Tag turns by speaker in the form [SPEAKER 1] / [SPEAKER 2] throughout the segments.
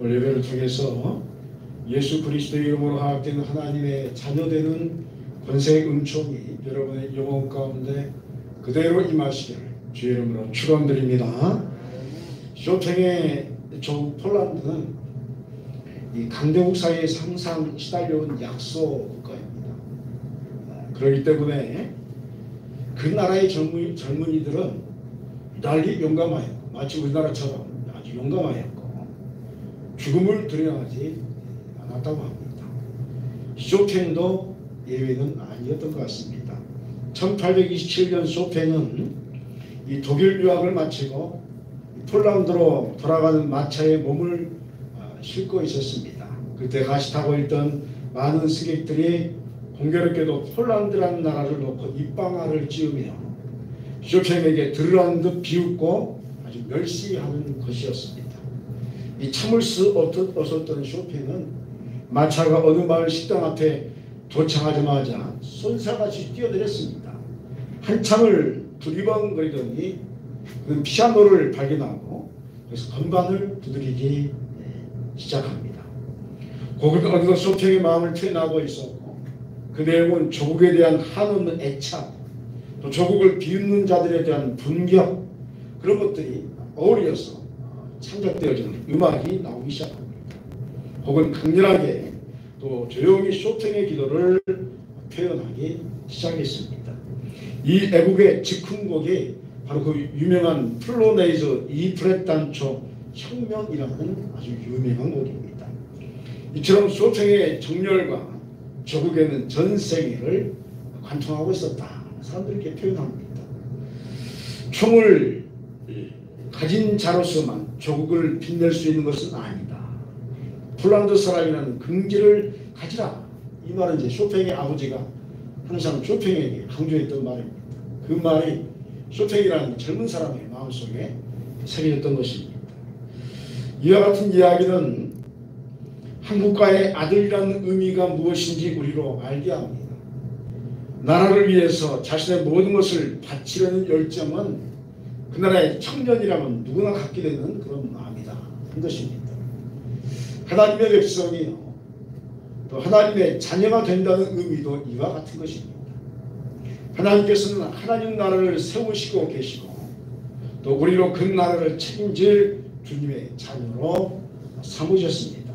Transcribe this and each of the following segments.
[SPEAKER 1] 오늘 예배를 통해서 예수 그리스도의 이름으로 하락되는 하나님의 자녀되는 권세의 은총이 여러분의 영혼 가운데 그대로 임하시기를 주의 이름으로 축원드립니다. 쇼팽의 종 폴란드는 이 강대국 사이에 항상 시달려온 약소 국가입니다. 그렇기 때문에 그 나라의 젊은이들은 달리 용감하여 마치 우리나라처럼 아주 용감하였고 죽음을 두려워하지 않았다고 합니다. 쇼팽도 예외는 아니었던 것 같습니다. 1827년 쇼팽은 이 독일 유학을 마치고 폴란드로 돌아가는 마차에 몸을 싣고 있었습니다. 그때 같이 타고 있던 많은 승객들이 공교롭게도 폴란드라는 나라를 놓고 입방아를 찌우며 쇼팽에게 들으라는 듯 비웃고 아주 멸시하는 것이었습니다. 이 참을 수 없었던 쇼팽은 마차가 어느 마을 식당 앞에 도착하자마자 쏜살같이 뛰어내렸습니다. 한참을 두리번거리더니 그 피아노를 발견하고 그래서 건반을 두드리기 시작합니다. 곡은 어느덧 쇼팽의 마음을 표현하고 있었고 그 내용은 조국에 대한 한없는 애착, 또 조국을 비웃는 자들에 대한 분격, 그런 것들이 어우러져서 창작되어지는 음악이 나오기 시작합니다. 혹은 강렬하게 또 조용히 쇼팽의 기도를 표현하기 시작했습니다. 이 애국의 즉흥곡이 바로 그 유명한 플로네이즈 E 플랫 단초 혁명이라는 아주 유명한 곡입니다. 이처럼 쇼팽의 정열과 조국에는 전 세계를 관통하고 있었다. 사람들이 이렇게 표현합니다. 총을 가진 자로서만 조국을 빛낼 수 있는 것은 아니다. 폴란드 사람이라는 긍지를 가지라. 이 말은 이제 쇼팽의 아버지가 항상 쇼팽에게 강조했던 말입니다. 그 말이 쇼팽이라는 젊은 사람의 마음속에 새겨졌던 것입니다. 이와 같은 이야기는 한국가의 아들이라는 의미가 무엇인지 우리로 알게 합니다. 나라를 위해서 자신의 모든 것을 바치려는 열정은 그 나라의 청년이라면 누구나 갖게 되는 그런 마음이다 한 것입니다. 하나님의 백성이 또 하나님의 자녀가 된다는 의미도 이와 같은 것입니다. 하나님께서는 하나님 나라를 세우시고 계시고 또 우리로 그 나라를 책임질 주님의 자녀로 삼으셨습니다.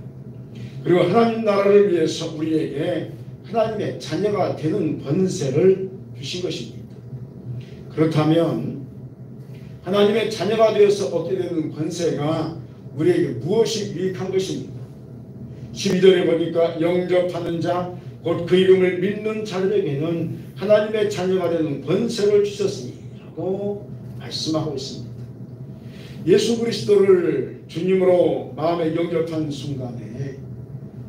[SPEAKER 1] 그리고 하나님 나라를 위해서 우리에게 하나님의 자녀가 되는 권세를 주신 것입니다. 그렇다면 하나님의 자녀가 되어서 얻게 되는 권세가 우리에게 무엇이 유익한 것입니까? 12절에 보니까 영접하는 자 곧 그 이름을 믿는 자들에게는 하나님의 자녀가 되는 권세를 주셨으니 라고 말씀하고 있습니다. 예수 그리스도를 주님으로 마음에 영접한 순간에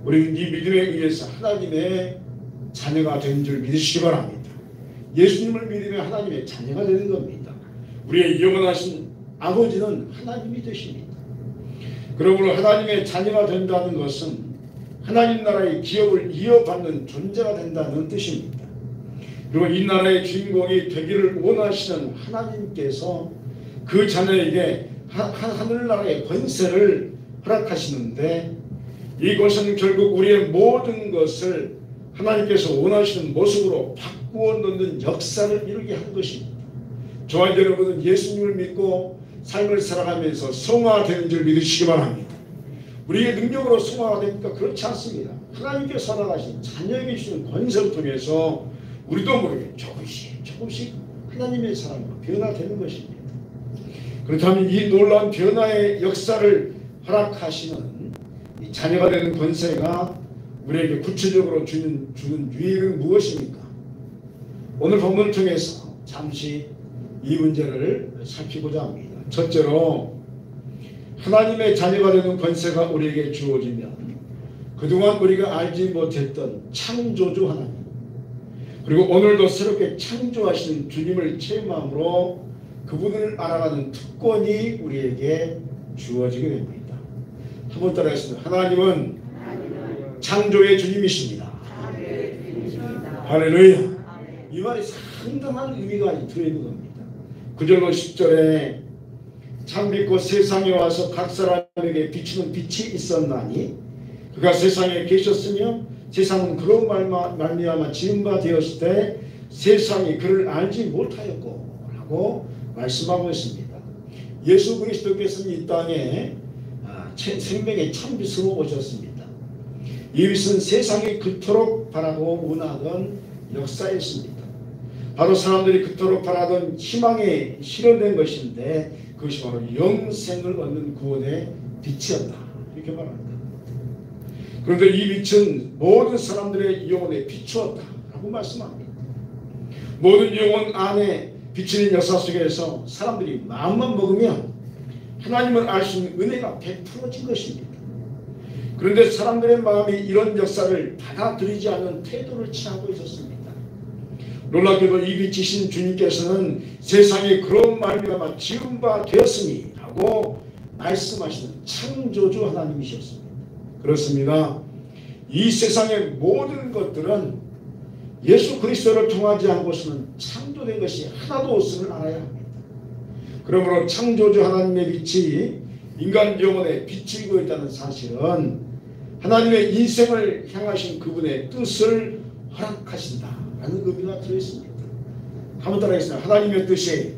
[SPEAKER 1] 우리는 이 믿음에 의해서 하나님의 자녀가 된 줄 믿으시기 바랍니다. 예수님을 믿으면 하나님의 자녀가 되는 겁니다. 우리의 영원하신 아버지는 하나님이 되십니다. 그러므로 하나님의 자녀가 된다는 것은 하나님 나라의 기업을 이어받는 존재가 된다는 뜻입니다. 그리고 이 나라의 주인공이 되기를 원하시는 하나님께서 그 자녀에게 하늘나라의 권세를 허락하시는데 이것은 결국 우리의 모든 것을 하나님께서 원하시는 모습으로 바꾸어 놓는 역사를 이루게 한 것입니다. 저와 여러분은 예수님을 믿고 삶을 살아가면서 성화되는 줄 믿으시기 바랍니다. 우리의 능력으로 성화가 됩니까? 그렇지 않습니다. 하나님께서 허락하신 자녀에게 주시는 권세를 통해서 우리도 모르게 조금씩 하나님의 사람으로 변화되는 것입니다. 그렇다면 이 놀라운 변화의 역사를 허락하시는 이 자녀가 되는 권세가 우리에게 구체적으로 주는 유익은 무엇입니까? 오늘 본문을 통해서 잠시 이 문제를 살피고자 합니다. 첫째로 하나님의 자녀가 되는 권세가 우리에게 주어지면 그동안 우리가 알지 못했던 창조주 하나님 그리고 오늘도 새롭게 창조하시는 주님을 체험함으로 그분을 알아가는 특권이 우리에게 주어지게 됩니다. 한번 따라하겠습니다. 하나님은 창조의 주님이십니다. 할렐루야. 이 말이 상당한 의미가 들어있는 겁니다. 9절로 10절에 참 믿고 세상에 와서 각 사람에게 비추는 빛이 있었나니 그가 세상에 계셨으며 세상은 그런 말미암아 지은 바 되었을 때 세상이 그를 알지 못하였고 라고 말씀하고 있습니다. 예수 그리스도께서는 이 땅에 생명의 참빛으로 오셨습니다. 이 빛은 세상이 그토록 바라고 원하던 역사였습니다. 바로 사람들이 그토록 바라던 희망에 실현된 것인데 그것이 바로 영생을 얻는 구원의 빛이었다 이렇게 말합니다. 그런데 이 빛은 모든 사람들의 영혼에 비추었다 라고 말씀합니다. 모든 영혼 안에 비치는 역사 속에서 사람들이 마음만 먹으면 하나님을 알 수 있는 은혜가 베풀어진 것입니다. 그런데 사람들의 마음이 이런 역사를 받아들이지 않는 태도를 취하고 있었습니다. 놀랍게도 이 빛이신 주님께서는 세상에 그런 말미암아 지은 바 되었으니 라고 말씀하시는 창조주 하나님이셨습니다. 그렇습니다. 이 세상의 모든 것들은 예수 그리스도를 통하지 않고서는 창조된 것이 하나도 없음을 알아야 합니다. 그러므로 창조주 하나님의 빛이 인간 영혼에 비치고 있다는 사실은 하나님의 인생을 향하신 그분의 뜻을 허락하신다라는 의미가 들어있습니다. 한번 따라하겠습니다. 하나님의 뜻이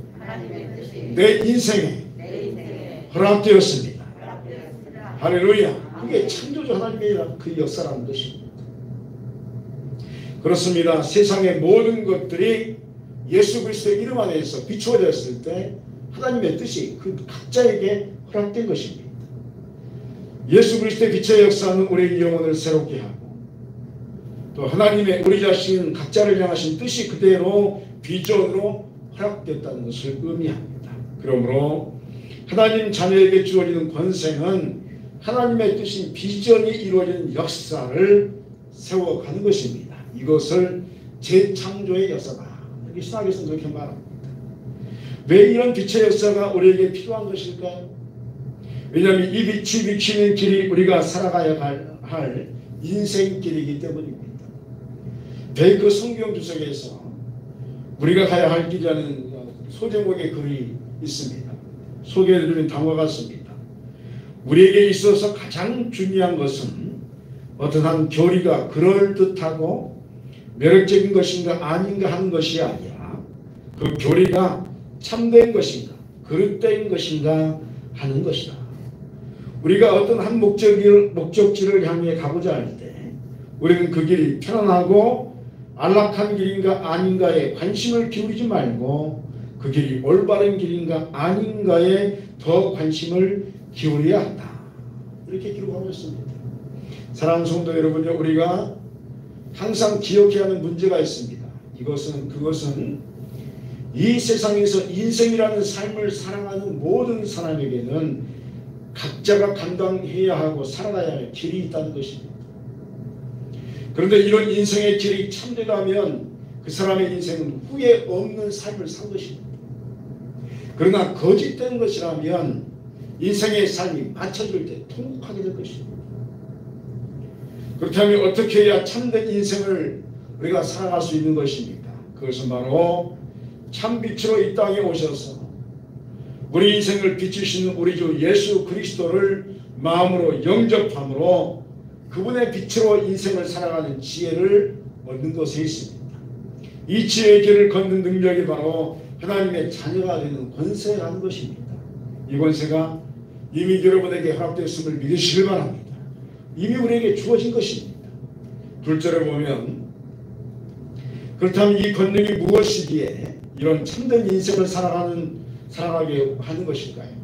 [SPEAKER 1] 내 인생에 허락되었습니다. 할렐루야. 그게 창조주 하나님의 그 역사라는 것입니다. 그렇습니다. 세상의 모든 것들이 예수 그리스도의 이름 안에서 비추어졌을 때 하나님의 뜻이 그 각자에게 허락된 것입니다. 예수 그리스도의 빛의 역사는 우리의 영혼을 새롭게 하고 또 하나님의 우리 자신 각자를 향하신 뜻이 그대로 비전으로 허락됐다는 것을 의미합니다. 그러므로 하나님 자녀에게 주어지는 권세는 하나님의 뜻인 비전이 이루어지는 역사를 세워가는 것입니다. 이것을 재창조의 역사다. 이렇게 신학에서는 그렇게 말합니다. 왜 이런 빛의 역사가 우리에게 필요한 것일까요? 왜냐하면 이 빛이 비치는 길이 우리가 살아가야 할 인생길이기 때문입니다. 베이크 성경 주석에서 우리가 가야 할 길이라는 소제목의 글이 있습니다. 소개해드리면 다음과 같습니다. 우리에게 있어서 가장 중요한 것은 어떠한 교리가 그럴듯하고 매력적인 것인가 아닌가 하는 것이 아니라 그 교리가 참된 것인가 그릇된 것인가 하는 것이다. 우리가 어떤 한 목적지를 향해 가고자 할 때 우리는 그 길이 편안하고 안락한 길인가 아닌가에 관심을 기울이지 말고 그 길이 올바른 길인가 아닌가에 더 관심을 기울여야 한다. 이렇게 기록하고 있습니다. 사랑하는 성도 여러분요, 우리가 항상 기억해야 하는 문제가 있습니다. 그것은 이 세상에서 인생이라는 삶을 살아가는 모든 사람에게는 각자가 감당해야 하고 살아가야 할 길이 있다는 것입니다. 그런데 이런 인생의 길이 참되다면 그 사람의 인생은 후회 없는 삶을 산 것입니다. 그러나 거짓된 것이라면 인생의 삶이 맞춰질 때 통곡하게 될 것입니다. 그렇다면 어떻게 해야 참된 인생을 우리가 살아갈 수 있는 것입니까? 그것은 바로 참빛으로 이 땅에 오셔서 우리 인생을 비추시는 우리 주 예수 그리스도를 마음으로 영접함으로 그분의 빛으로 인생을 살아가는 지혜를 얻는 것에 있습니다. 이 지혜의 길을 걷는 능력이 바로 하나님의 자녀가 되는 권세라는 것입니다. 이 권세가 이미 여러분에게 허락되었음을 믿으시길 바랍니다. 이미 우리에게 주어진 것입니다. 둘째로 보면 그렇다면 이 권능이 무엇이기에 이런 참된 인생을 살아가게 하는 것일까요?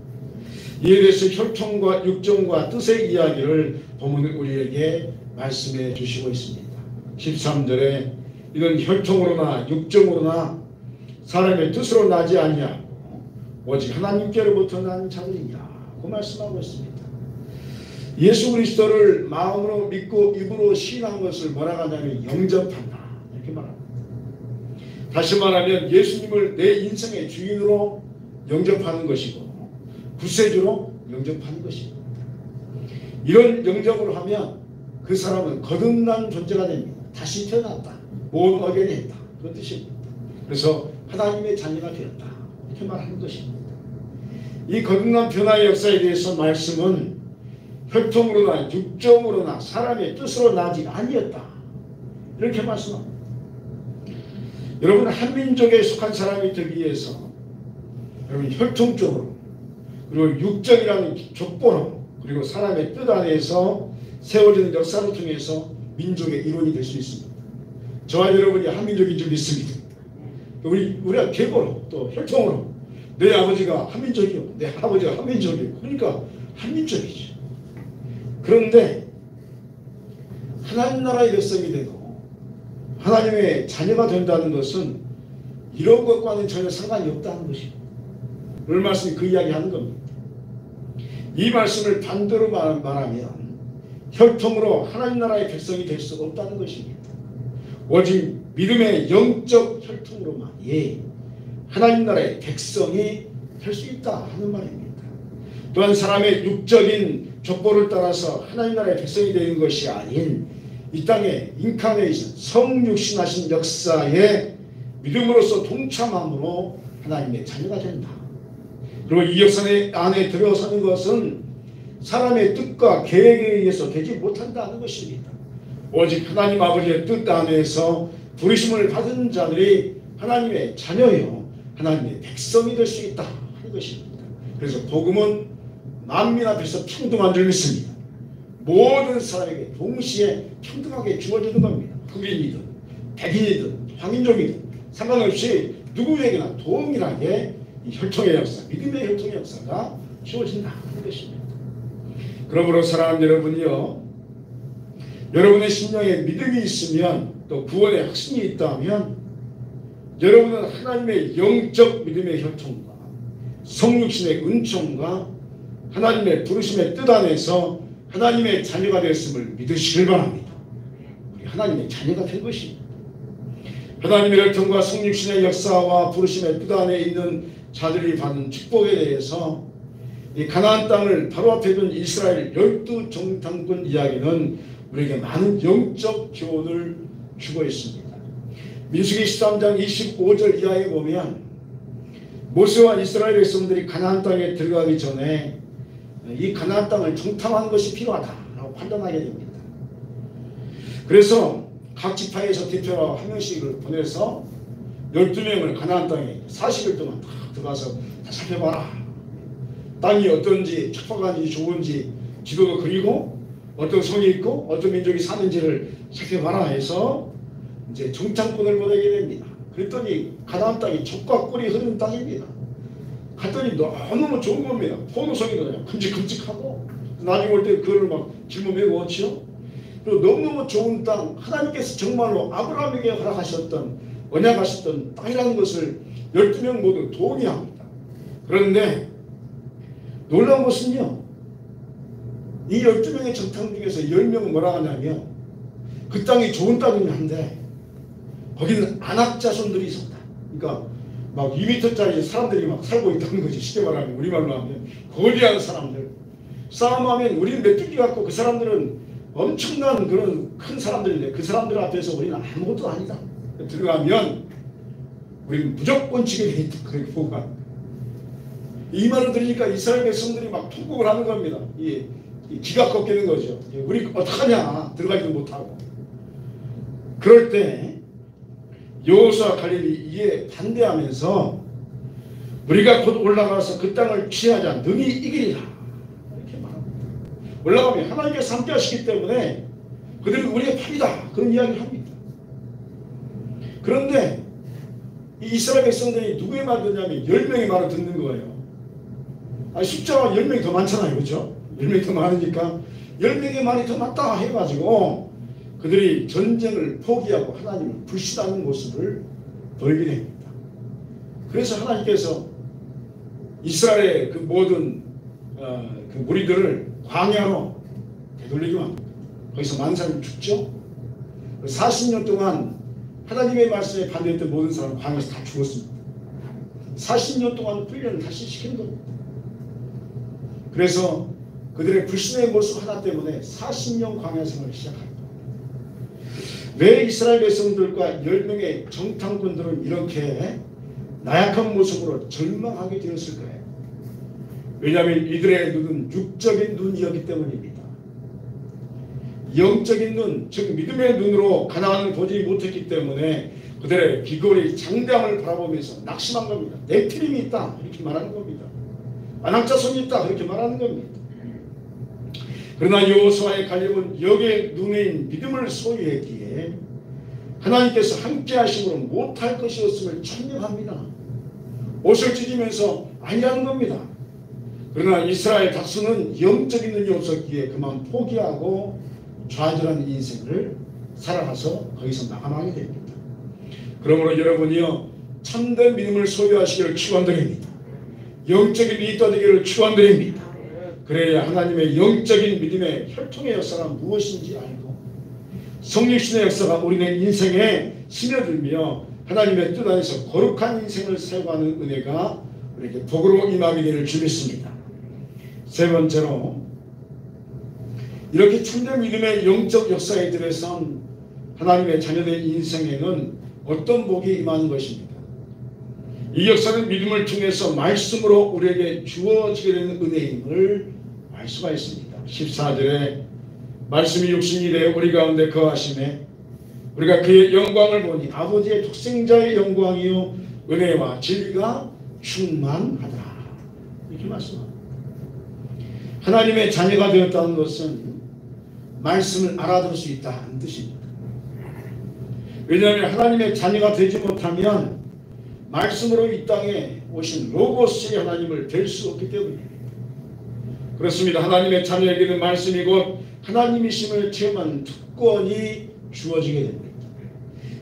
[SPEAKER 1] 이에 대해서 혈통과 육정과 뜻의 이야기를 본문은 우리에게 말씀해 주시고 있습니다. 13절에 이는 혈통으로나 육정으로나 사람의 뜻으로 나지 아니하고 오직 하나님께로부터 난 자들이냐고 말씀하고 있습니다. 예수 그리스도를 마음으로 믿고 입으로 시인한 것을 뭐라고 하냐면 영접한다 이렇게 말합니다. 다시 말하면 예수님을 내 인생의 주인으로 영접하는 것이고 구세주로 영접하는 것입니다. 이런 영접을 하면 그 사람은 거듭난 존재가 됩니다. 다시 태어났다. 온 어견이 했다. 그런 뜻입니다. 그래서 하나님의 자녀가 되었다. 이렇게 말하는 것입니다. 이 거듭난 변화의 역사에 대해서 말씀은 혈통으로나 육정으로나 사람의 뜻으로 나지 아니었다. 이렇게 말씀합니다. 여러분, 한민족에 속한 사람이 되기 위해서 여러분 혈통적으로 그리고 육정이라는 족보로 그리고 사람의 뜻 안에서 세워지는 역사를 통해서 민족의 일원이 될 수 있습니다. 저와 여러분이 한민족인 줄 믿습니다. 우리가 계보로 또 혈통으로 내 아버지가 한민족이요, 내 할아버지가 한민족이요. 그러니까 한민족이죠. 그런데 하나님 나라의 백성이 되고 하나님의 자녀가 된다는 것은 이런 것과는 전혀 상관이 없다는 것입니다. 오늘 말씀이 그 이야기 하는 겁니다. 이 말씀을 반대로 말하면 혈통으로 하나님 나라의 백성이 될 수 없다는 것입니다. 오직 믿음의 영적 혈통으로만이 하나님 나라의 백성이 될 수 있다 하는 말입니다. 또한 사람의 육적인 족보를 따라서 하나님 나라의 백성이 되는 것이 아닌 이 땅의 인카네이션, 성육신하신 역사에 믿음으로써 동참함으로 하나님의 자녀가 된다. 그리고 이 역사 안에 들어서는 것은 사람의 뜻과 계획에 의해서 되지 못한다는 것입니다. 오직 하나님 아버지의 뜻 안에서 부르심을 받은 자들이 하나님의 자녀요, 하나님의 백성이 될 수 있다 하는 것입니다. 그래서 복음은 만민 앞에서 평등한 줄 믿습니다. 모든 사람에게 동시에 평등하게 주어지는 겁니다. 흑인이든 백인이든 황인종이든 상관없이 누구에게나 동일하게 이 혈통의 역사, 믿음의 혈통의 역사가 주어진다 하는 것입니다. 그러므로 사랑하는 여러분이요, 여러분의 심령에 믿음이 있으면 또 구원의 확신이 있다면 여러분은 하나님의 영적 믿음의 혈통과 성육신의 은총과 하나님의 부르심의 뜻 안에서 하나님의 자녀가 되었음을 믿으시길 바랍니다. 우리 하나님의 자녀가 된 것입니다. 하나님의 혈통과 성육신의 역사와 부르심의 뜻 안에 있는 자들이 받는 축복에 대해서 이 가나안 땅을 바로 앞에 둔 이스라엘 12정탐꾼 이야기는 우리에게 많은 영적 교훈을 주고 있습니다. 민수기 13장 25절 이하에 보면 모세와 이스라엘 백성들이 가나안 땅에 들어가기 전에 이 가나안 땅을 정탐하는 것이 필요하다라고 판단하게 됩니다. 그래서 각 지파에서 대표로 한 명씩을 보내서 12명을 가나안 땅에 40일 동안 다 들어가서 다 살펴봐라. 땅이 어떤지, 척박한지 좋은지 지도도 그리고 어떤 성이 있고 어떤 민족이 사는지를 살펴봐라 해서 이제 정탐꾼을 보내게 됩니다. 그랬더니 가나안 땅이 젖과 꿀이 흐르는 땅입니다. 갔더니 너무너무 좋은 겁니다. 포도송이 그냥 큼직큼직하고 나중에 올 때 그거를 막 짊어매고 오지요. 그리고 너무너무 좋은 땅, 하나님께서 정말로 아브라함에게 허락하셨던 언약하셨던 땅이라는 것을 12명 모두 동의합니다. 그런데 놀라운 것은요, 이 12명의 정탐 중에서 10명은 뭐라 하냐면 그 땅이 좋은 땅이긴 한데 거기는 안악 자손들이 있었다. 그러니까 막 2m짜리 사람들이 막 살고 있다는 거지. 쉽게 말하면 우리말로 하면 거대한 사람들. 싸움하면 우리는 메뚜기 같고 그 사람들은 엄청난 그런 큰 사람들인데 그 사람들 앞에서 우리는 아무것도 아니다. 들어가면 우리는 무조건 지게 돼 있다. 그렇게 보고 이 말을 들으니까 이스라엘 백성들이 막 통곡을 하는 겁니다. 이 기가 꺾이는 거죠. 우리 어떡하냐, 들어가지도 못하고. 그럴 때 여호수아 갈렙이 이에 반대하면서 우리가 곧 올라가서 그 땅을 취하자 능히 이기리라 이렇게 말합니다. 올라가면 하나님께서 함께 하시기 때문에 그들은 우리의 편이다 그런 이야기를 합니다. 그런데 이 이스라엘 백성들이 누구의 말을 듣냐면 10명의 말을 듣는 거예요. 숫자가 10명이 더 많잖아요. 그렇죠? 10명이 더 많으니까 10명의 말이 더 맞다 해가지고 그들이 전쟁을 포기하고 하나님을 불신하는 모습을 보이게 됩니다. 그래서 하나님께서 이스라엘의 그 모든 그 무리들을 광야로 되돌리기만 합니다. 거기서 많은 사람이 죽죠. 40년 동안 하나님의 말씀에 반대했던 모든 사람은 광야에서 다 죽었습니다. 40년 동안 훈련을 다시 시키는 겁니다. 그래서 그들의 불신의 모습 하나 때문에 40년 광야 생활을 시작합니다. 왜 이스라엘 백성들과 10명의 정탐꾼들은 이렇게 나약한 모습으로 절망하게 되었을까요? 왜냐하면 이들의 눈은 육적인 눈이었기 때문입니다. 영적인 눈, 즉 믿음의 눈으로 가나안을 보지 못했기 때문에 그들의 귀걸이 장대함을 바라보면서 낙심한 겁니다. 네피림이 있다 이렇게 말하는 겁니다. 아낙자손이 있다 그렇게 말하는 겁니다. 그러나 여호수아의 갈렙은 역의 눈인 믿음을 소유했기에 하나님께서 함께 하심으로 못할 것이었음을 천명합니다. 옷을 찢으면서 아니라는 겁니다. 그러나 이스라엘 다수는 영적인 눈이 없었기에 그만 포기하고 좌절한 인생을 살아가서 거기서 마감하게 됩니다. 그러므로 여러분이요 참된 믿음을 소유하시기를 축원드립니다. 영적인 믿음이 되기를 축원드립니다. 그래야 하나님의 영적인 믿음의 혈통의 역사가 무엇인지 알고 성육신의 역사가 우리의 인생에 스며들며 하나님의 뜻 안에서 거룩한 인생을 살아가는 은혜가 우리에게 복으로 임하게 되는 줄 믿습니다. 세 번째로 이렇게 참된 믿음의 영적 역사에 들어선 하나님의 자녀된 인생에는 어떤 복이 임하는 것입니까? 이 역사는 믿음을 통해서 말씀으로 우리에게 주어지게 되는 은혜임을 알 수가 있습니다. 14절에 말씀이 육신이 되어 우리 가운데 거하심에 우리가 그의 영광을 보니 아버지의 독생자의 영광이요 은혜와 진리가 충만하더라 이렇게 말씀합니다. 하나님의 자녀가 되었다는 것은 말씀을 알아들을 수 있다는 뜻입니다. 왜냐하면 하나님의 자녀가 되지 못하면 말씀으로 이 땅에 오신 로고스의 하나님을 될 수 없기 때문입니다. 그렇습니다. 하나님의 자녀에게는 말씀이 곧 하나님이심을 체험한 특권이 주어지게 됩니다.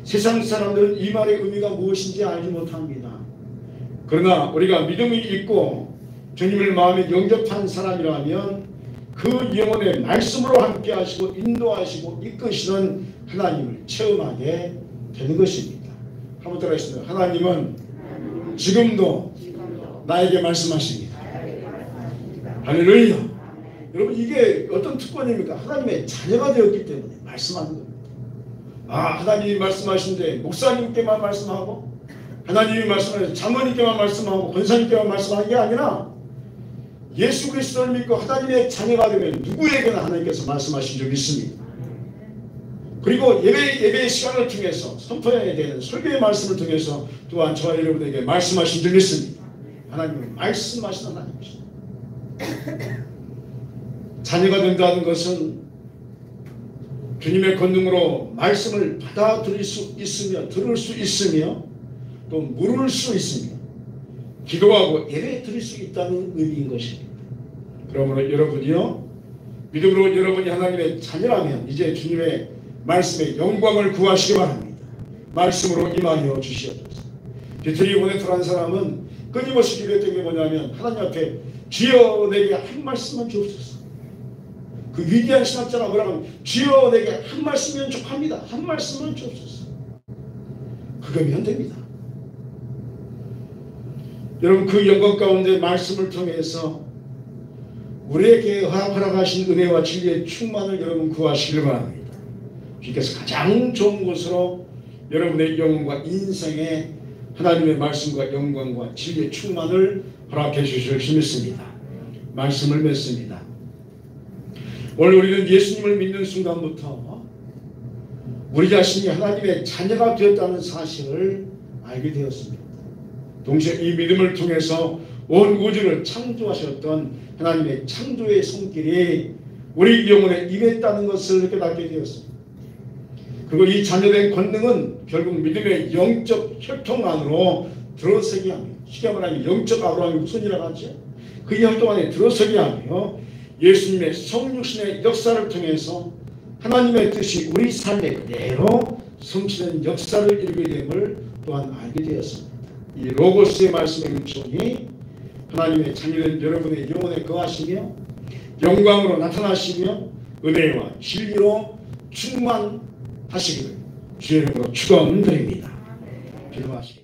[SPEAKER 1] 세상 사람들은 이 말의 의미가 무엇인지 알지 못합니다. 그러나 우리가 믿음이 있고 주님을 마음에 영접한 사람이라면 그 영혼의 말씀으로 함께 하시고 인도하시고 이끄시는 하나님을 체험하게 되는 것입니다. 한번 따라하겠습니다. 하나님은 지금도 나에게 말씀하십니다. 할렐루야. 여러분 이게 어떤 특권입니까? 하나님의 자녀가 되었기 때문에 말씀하는 겁니다. 하나님이 말씀하시는데 목사님께만 말씀하고 하나님이 말씀하시는데 장로님께만 말씀하고 권사님께만 말씀하는 게 아니라 예수 그리스도를 믿고 하나님의 자녀가 되면 누구에게나 하나님께서 말씀하신 적이 있습니다. 그리고 예배의 시간을 통해서 선포해야 되는 설교의 말씀을 통해서 또한 저와 여러분에게 말씀하신 적이 있습니다. 하나님은 말씀하시는 하나님이십니다. 자녀가 된다는 것은 주님의 권능으로 말씀을 받아들일 수 있으며 들을 수 있으며 또 물을 수 있으며 기도하고 예배 드릴 수 있다는 의미인 것입니다. 그러므로 여러분이요 믿음으로 여러분이 하나님의 자녀라면 이제 주님의 말씀의 영광을 구하시기 바랍니다. 말씀으로 임하여 주시옵소서. 디트리 모네토라는 사람은 끊임없이 기도했던 게 뭐냐면 하나님 앞에 주여 내게 한 말씀만 주옵소서. 그 위대한 신학자가 뭐라고 하면 주여 내게 한 말씀이면 족합니다. 한 말씀만 주옵소서. 그거면 됩니다. 여러분 그 영광 가운데 말씀을 통해서 우리에게 허락하신 은혜와 진리의 충만을 여러분 구하시길 바랍니다. 주께서 가장 좋은 곳으로 여러분의 영혼과 인생에 하나님의 말씀과 영광과 진리의 충만을 허락해 주실 수 믿습니다. 말씀을 맺습니다. 오늘 우리는 예수님을 믿는 순간부터 우리 자신이 하나님의 자녀가 되었다는 사실을 알게 되었습니다. 동시에 이 믿음을 통해서 온 우주를 창조하셨던 하나님의 창조의 손길이 우리 영혼에 임했다는 것을 깨닫게 되었습니다. 그리고 이 자녀된 권능은 결국 믿음의 영적 혈통 안으로 들어서게 하며 쉽게 말하면 영적 아브라함이 무슨 일을 하죠? 그 혈통 안에 들어서게 하며 예수님의 성육신의 역사를 통해서 하나님의 뜻이 우리 삶에 그대로 성취된 역사를 이루게 됨을 또한 알게 되었습니다. 이 로고스의 말씀의 은총이 하나님의 자녀된 여러분의 영혼에 거하시며 영광으로 나타나시며 은혜와 진리로 충만하시기를 주의 이름으로 축원드립니다. 기도하시기